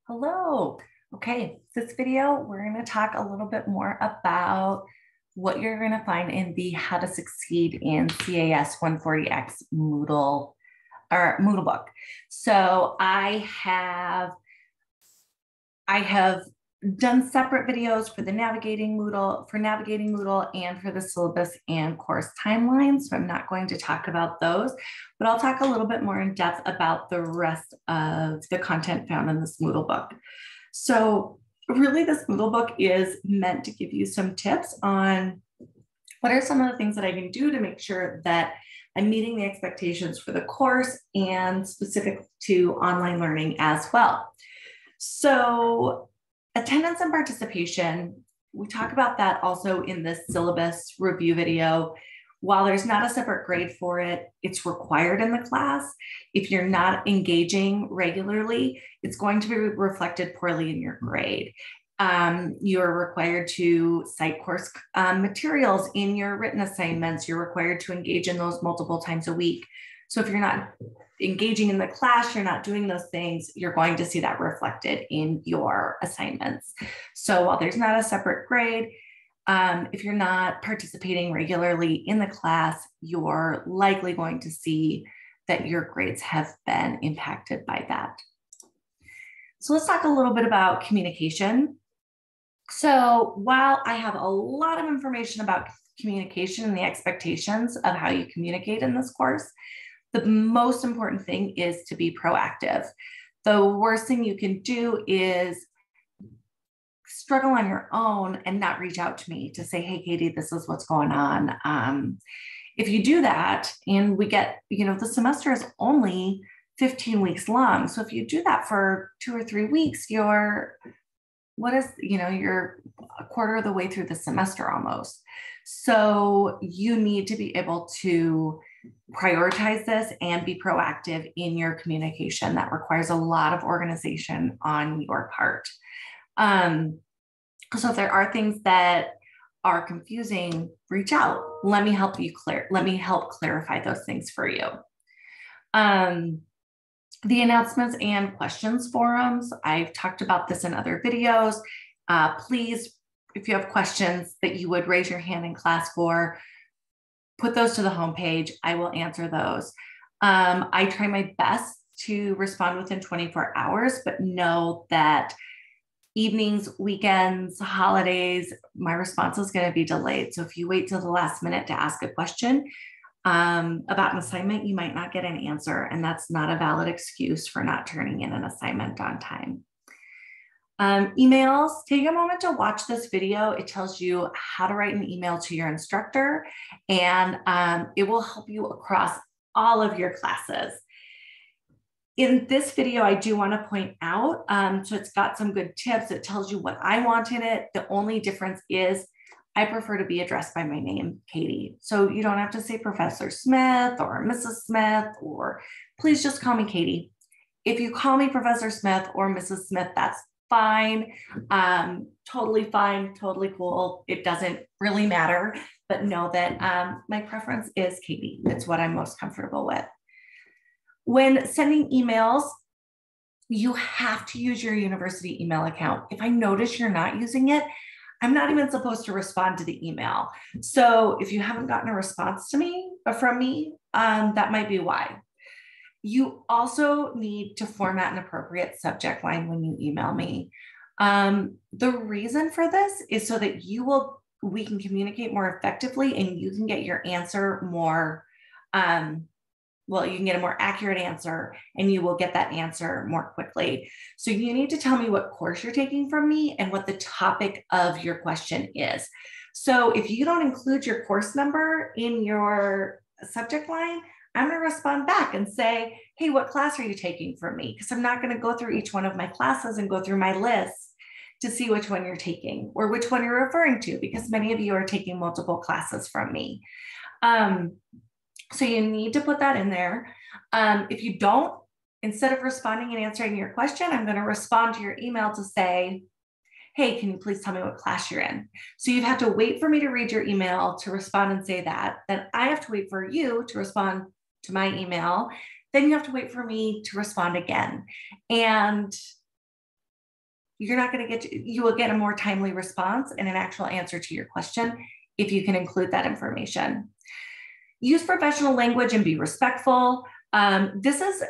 Hello. Okay, this video, we're going to talk a little bit more about what you're going to find in the How to Succeed in CAS140X Moodle book. So I have done separate videos for navigating Moodle and for the syllabus and course timelines. So I'm not going to talk about those, but I'll talk a little bit more in depth about the rest of the content found in this Moodle book. So really this Moodle book is meant to give you some tips on what are some of the things that I can do to make sure that I'm meeting the expectations for the course and specific to online learning as well. So attendance and participation, we talk about that also in this syllabus review video. While there's not a separate grade for it, it's required in the class. If you're not engaging regularly, it's going to be reflected poorly in your grade. You're required to cite course materials in your written assignments. You're required to engage in those multiple times a week. So if you're not engaging in the class, you're not doing those things, you're going to see that reflected in your assignments. So while there's not a separate grade, if you're not participating regularly in the class, you're likely going to see that your grades have been impacted by that. So let's talk a little bit about communication. So while I have a lot of information about communication and the expectations of how you communicate in this course, the most important thing is to be proactive. The worst thing you can do is struggle on your own and not reach out to me to say, hey, Katie, this is what's going on. If you do that, and we get, the semester is only 15 weeks long. So if you do that for 2 or 3 weeks, you're a quarter of the way through the semester almost. So you need to be able to prioritize this and be proactive in your communication. That requires a lot of organization on your part. So if there are things that are confusing, reach out. Let me help clarify those things for you. The announcements and questions forums, I've talked about this in other videos. Please, if you have questions that you would raise your hand in class for, put those to the homepage. I will answer those. I try my best to respond within 24 hours, but know that evenings, weekends, holidays, my response is going to be delayed. So if you wait till the last minute to ask a question about an assignment, you might not get an answer, and that's not a valid excuse for not turning in an assignment on time. Emails, take a moment to watch this video. It tells you how to write an email to your instructor, and it will help you across all of your classes. In this video, I do want to point out, so it's got some good tips. It tells you what I want in it. The only difference is I prefer to be addressed by my name, Katie. So you don't have to say Professor Smith or Mrs. Smith, or please just call me Katie. If you call me Professor Smith or Mrs. Smith, that's fine. Totally fine, totally cool. It doesn't really matter, but know that my preference is Katie. It's what I'm most comfortable with. When sending emails, you have to use your university email account. If I notice you're not using it, I'm not even supposed to respond to the email. So if you haven't gotten a response from me, that might be why. You also need to format an appropriate subject line when you email me. The reason for this is so that we can communicate more effectively, and you can get your answer more, you can get a more accurate answer, and you will get that answer more quickly. So you need to tell me what course you're taking from me and what the topic of your question is. So if you don't include your course number in your subject line, I'm going to respond back and say, hey, what class are you taking from me? Because I'm not going to go through each one of my classes and go through my list to see which one you're taking or which one you're referring to, because many of you are taking multiple classes from me. So you need to put that in there. If you don't, instead of responding and answering your question, I'm going to respond to your email to say, hey, can you please tell me what class you're in? So you'd have to wait for me to read your email to respond and say that. Then I have to wait for you to respond to my email. Then you have to wait for me to respond again. And you're not going to get, you will get a more timely response and an actual answer to your question if you can include that information. Use professional language and be respectful. This is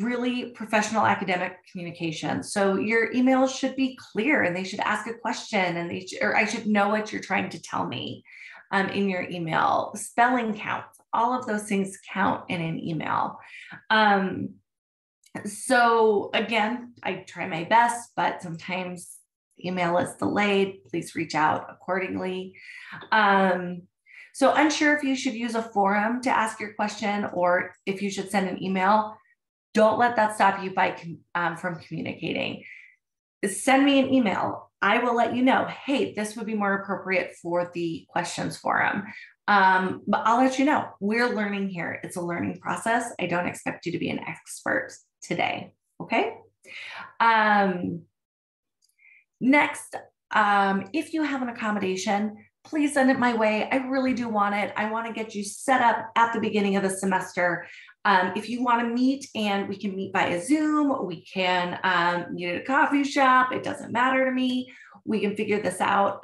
really professional academic communication. So your emails should be clear and they should ask a question and or I should know what you're trying to tell me in your email. Spelling counts, all of those things count in an email. So again, I try my best, but sometimes email is delayed. Please reach out accordingly. So unsure if you should use a forum to ask your question or if you should send an email. Don't let that stop you from communicating. Send me an email. I will let you know, hey, this would be more appropriate for the questions forum. But I'll let you know. We're learning here. It's a learning process. I don't expect you to be an expert today, okay? Next, if you have an accommodation, please send it my way. I really do want it. I want to get you set up at the beginning of the semester. If you want to meet, and we can meet via Zoom, we can meet at a coffee shop. It doesn't matter to me. We can figure this out.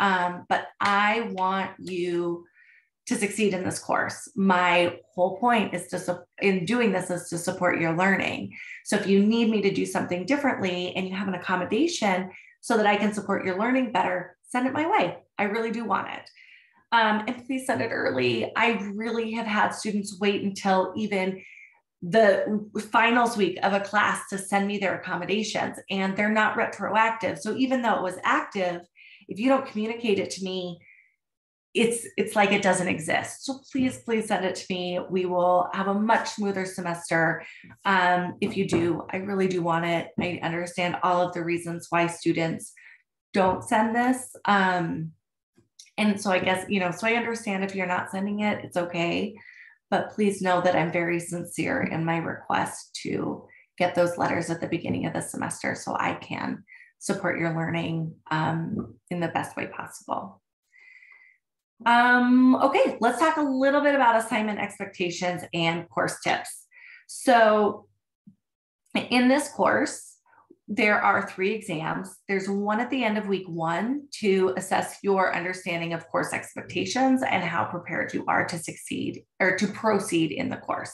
But I want you to succeed in this course. My whole point is in doing this is to support your learning. So if you need me to do something differently and you have an accommodation so that I can support your learning better, send it my way. I really do want it. And please send it early. I really have had students wait until even the finals week of a class to send me their accommodations, and they're not retroactive. So even though it was active, if you don't communicate it to me, it's like it doesn't exist. So please send it to me. We will have a much smoother semester. If you do, I really do want it. I understand all of the reasons why students don't send this. And so I guess, so I understand if you're not sending it, it's okay. But please know that I'm very sincere in my request to get those letters at the beginning of the semester so I can support your learning in the best way possible. Okay, let's talk a little bit about assignment expectations and course tips. So in this course, there are 3 exams. There's one at the end of week 1 to assess your understanding of course expectations and how prepared you are to succeed or to proceed in the course.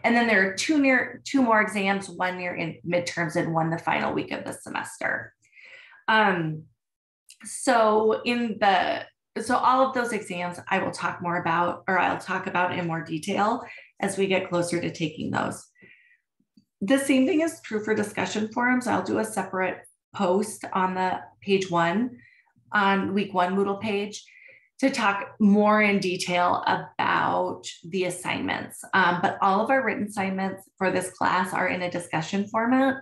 And then there are 2 more exams, one near in midterms and one the final week of the semester. So all of those exams I will talk more about, or I'll talk about in more detail as we get closer to taking those. The same thing is true for discussion forums. I'll do a separate post on the page 1 on week 1 Moodle page to talk more in detail about the assignments. But all of our written assignments for this class are in a discussion format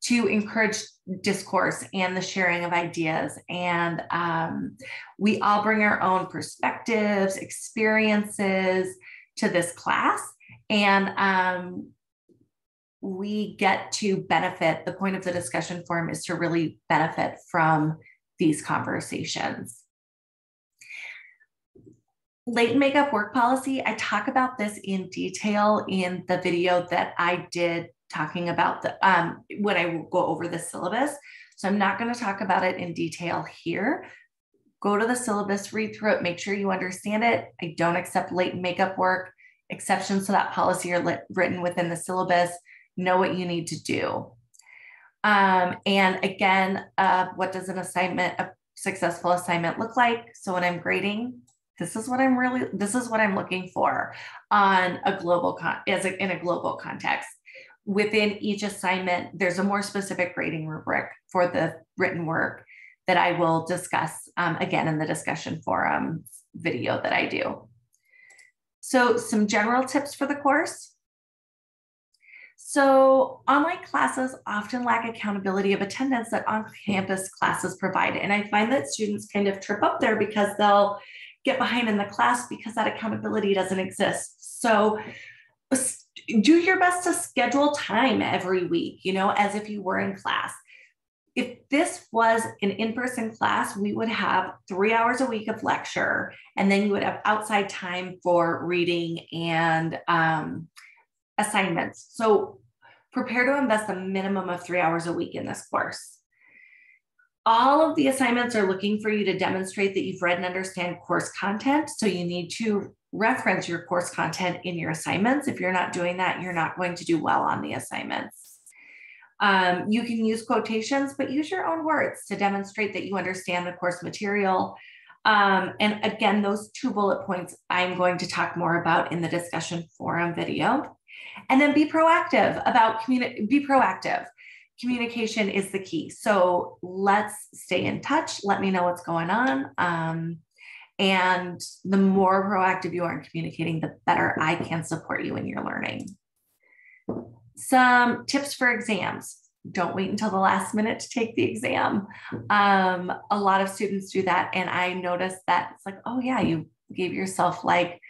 to encourage discourse and the sharing of ideas. And we all bring our own perspectives, experiences to this class. And we get to benefit. The point of the discussion forum is to really benefit from these conversations. Late makeup work policy, I talk about this in detail in the video that I did talking about when I go over the syllabus. So I'm not going to talk about it in detail here. Go to the syllabus, read through it, make sure you understand it. I don't accept late makeup work. Exceptions to that policy are written within the syllabus. Know what you need to do. And again, what does a successful assignment look like? So when I'm grading, this is what I'm looking for on a global in a global context. Within each assignment, there's a more specific grading rubric for the written work that I will discuss again in the discussion forum video that I do. So some general tips for the course. So online classes often lack accountability of attendance that on-campus classes provide. And I find that students kind of trip up there because they'll get behind in the class because that accountability doesn't exist. So do your best to schedule time every week, as if you were in class. If this was an in-person class, we would have 3 hours a week of lecture, and then you would have outside time for reading and assignments. So prepare to invest a minimum of 3 hours a week in this course. All of the assignments are looking for you to demonstrate that you've read and understand course content. So you need to reference your course content in your assignments. If you're not doing that, you're not going to do well on the assignments. You can use quotations, but use your own words to demonstrate that you understand the course material. And again, those 2 bullet points I'm going to talk more about in the discussion forum video. And then be proactive about be proactive. Communication is the key. So let's stay in touch. Let me know what's going on. And the more proactive you are in communicating, the better I can support you in your learning. Some tips for exams. Don't wait until the last minute to take the exam. A lot of students do that. And I noticed that it's like, oh yeah, you gave yourself like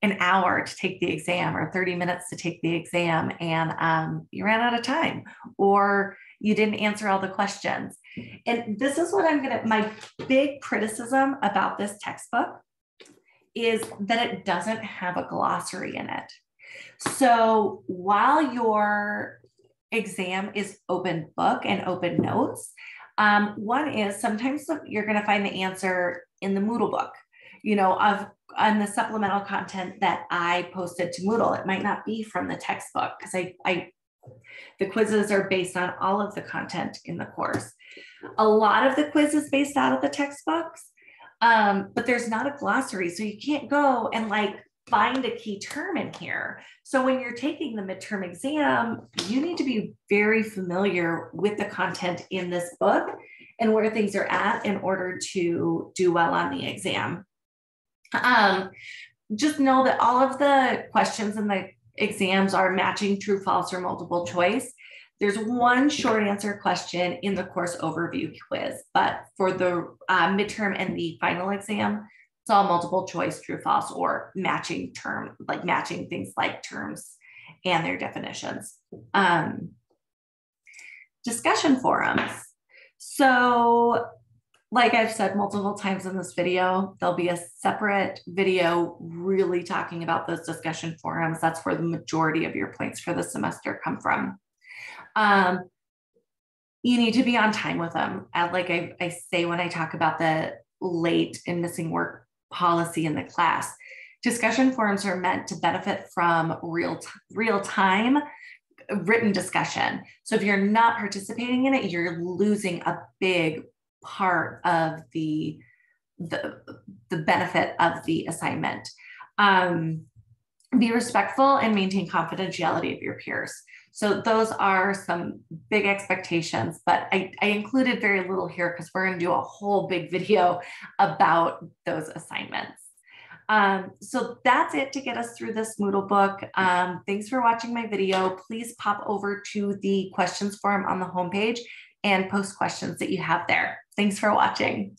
an hour to take the exam or 30 minutes to take the exam, and you ran out of time, or you didn't answer all the questions. And this is what my big criticism about this textbook is that it doesn't have a glossary in it. So while your exam is open book and open notes, one is sometimes you're going to find the answer in the Moodle book, on the supplemental content that I posted to Moodle. It might not be from the textbook because the quizzes are based on all of the content in the course. A lot of the quiz is based out of the textbooks, but there's not a glossary. So you can't go and find a key term in here. So when you're taking the midterm exam, you need to be very familiar with the content in this book and where things are at in order to do well on the exam. Just know that all of the questions in the exams are matching, true, false, or multiple choice. There's one short answer question in the course overview quiz, but for the midterm and the final exam, it's all multiple choice, true, false, or matching term, matching things like terms and their definitions. Discussion forums. So like I've said multiple times in this video, there'll be a separate video really talking about those discussion forums. That's where the majority of your points for the semester come from. You need to be on time with them. Like I say when I talk about the late and missing work policy in the class, discussion forums are meant to benefit from real-time written discussion. So if you're not participating in it, you're losing a big part of the benefit of the assignment. Be respectful and maintain confidentiality of your peers. So those are some big expectations, but I included very little here because we're going to do a whole big video about those assignments. So that's it to get us through this Moodle book. Thanks for watching my video. Please pop over to the questions forum on the homepage and post questions that you have there. Thanks for watching.